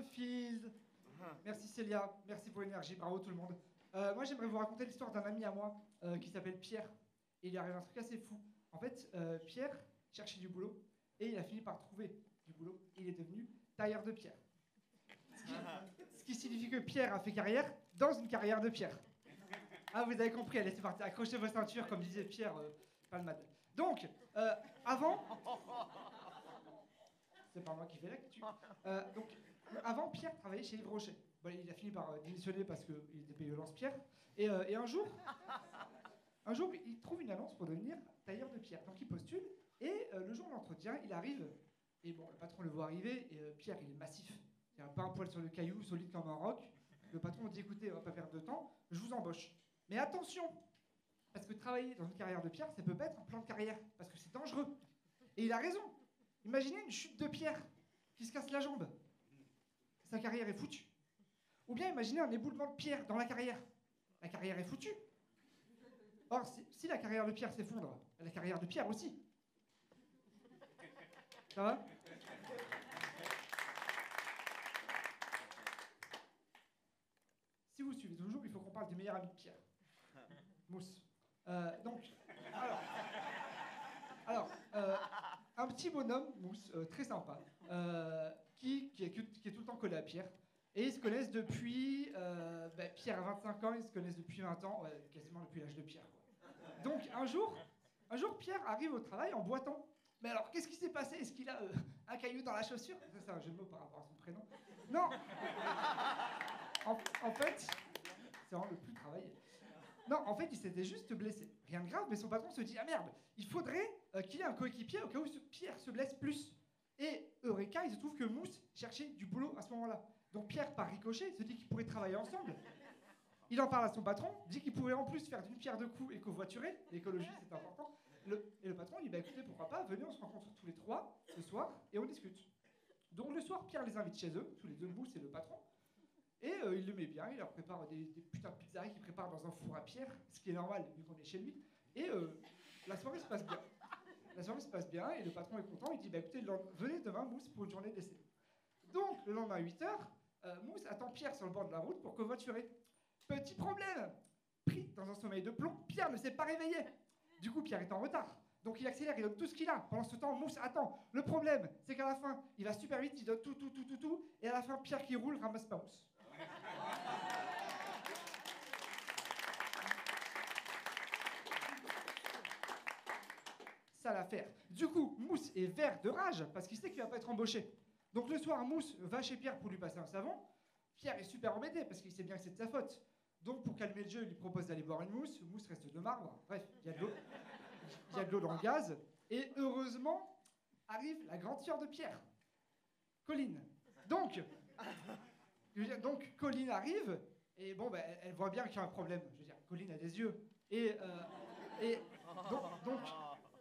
Field. Merci Célia, merci pour l'énergie, bravo tout le monde. Moi j'aimerais vous raconter l'histoire d'un ami à moi qui s'appelle Pierre. Et il lui arrive un truc assez fou. En fait, Pierre cherchait du boulot et il a fini par trouver du boulot. Il est devenu tailleur de pierre. Ce qui signifie que Pierre a fait carrière dans une carrière de pierre. Ah, vous avez compris, allez, c'est parti. Accrochez vos ceintures, comme disait Pierre Palmade. Donc, avant... C'est pas moi qui fais l'actu. Donc, avant, Pierre travaillait chez Yves Rocher. Bon, il a fini par démissionner parce qu'il était payé au lance-pierre. Et un jour, il trouve une annonce pour devenir tailleur de pierre. Donc, il postule. Et le jour de l'entretien, il arrive. Et bon, le patron le voit arriver. Et Pierre, il est massif. Il n'y a pas un poil sur le caillou, solide comme un roc. Le patron dit, écoutez, on va pas perdre de temps. Je vous embauche. Mais attention, parce que travailler dans une carrière de pierre, ça peut pas être un plan de carrière. Parce que c'est dangereux. Et il a raison. Imaginez une chute de pierre qui se casse la jambe. Sa carrière est foutue. Ou bien imaginez un éboulement de pierre dans la carrière. La carrière est foutue. Or, si la carrière de pierre s'effondre, la carrière de pierre aussi. Ça va ? Si vous suivez toujours, il faut qu'on parle du meilleur ami de Pierre. Mousse. Un petit bonhomme, Mousse, très sympa, qui est tout le temps collé à Pierre. Et ils se connaissent depuis... Pierre a 25 ans, ils se connaissent depuis 20 ans, quasiment depuis l'âge de Pierre, quoi. Donc un jour, Pierre arrive au travail en boitant. Mais alors, qu'est-ce qui s'est passé? Est-ce qu'il a un caillou dans la chaussure? Ça, c'est un jeu de mots par rapport à son prénom. Non. En fait, c'est vraiment le plus travaillé. Non, en fait, il s'était juste blessé. Rien de grave, mais son patron se dit, ah merde, il faudrait qu'il ait un coéquipier au cas où Pierre se blesse plus. Et Eureka, il se trouve que Mousse cherchait du boulot à ce moment-là. Donc Pierre, par ricochet, se dit qu'ils pourraient travailler ensemble. Il en parle à son patron, dit qu'il pourrait en plus faire d'une pierre deux coups et covoiturer. L'écologie, c'est important. Et le patron dit, bah écoutez, pourquoi pas, venez, on se rencontre tous les trois ce soir et on discute. Donc le soir, Pierre les invite chez eux, tous les deux, Mousse et le patron. Et il le met bien, il leur prépare des putains de pizzeries qu'il prépare dans un four à pierre, ce qui est normal vu qu'on est chez lui. Et la soirée se passe bien. La soirée se passe bien et le patron est content, il dit, bah écoutez, venez demain, Mousse, pour une journée d'essai. Donc, le lendemain à 8h, Mousse attend Pierre sur le bord de la route pour covoiturer. Petit problème, pris dans un sommeil de plomb, Pierre ne s'est pas réveillé. Du coup, Pierre est en retard. Donc il accélère, il donne tout ce qu'il a. Pendant ce temps, Mousse attend. Le problème, c'est qu'à la fin, il va super vite, il donne tout. Et à la fin, Pierre qui roule ramasse pas Mousse. Ça l'affaire. Du coup, Mousse est vert de rage parce qu'il sait qu'il va pas être embauché. Donc le soir, Mousse va chez Pierre pour lui passer un savon. Pierre est super embêté parce qu'il sait bien que c'est de sa faute. Donc pour calmer le jeu, il lui propose d'aller boire une mousse. Mousse reste de marbre. Bref, il y a de l'eau. Il y a de l'eau dans le gaz. Et heureusement, arrive la grande sœur de Pierre, Colline. Donc Colline arrive, et bon, elle voit bien qu'il y a un problème. Je veux dire, Colline a des yeux. Et donc,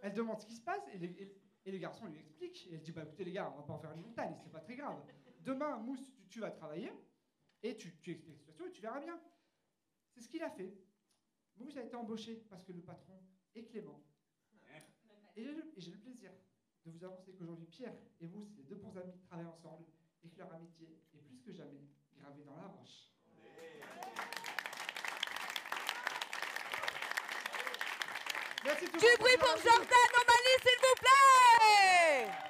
elle demande ce qui se passe, et les garçons lui expliquent. Et elle dit, bah écoutez les gars, on va pas en faire une montagne, c'est pas très grave. Demain, Mousse, tu vas travailler, et tu expliques la situation, et tu verras bien. C'est ce qu'il a fait. Mousse a été embauché parce que le patron est clément. Et j'ai le plaisir de vous annoncer qu'aujourd'hui, Pierre et Mousse, les deux bons amis, travaillent ensemble et que leur amitié est plus que jamais gravée dans la roche. Merci tout le monde. Du bruit pour Jordan O'Malley, s'il vous plaît!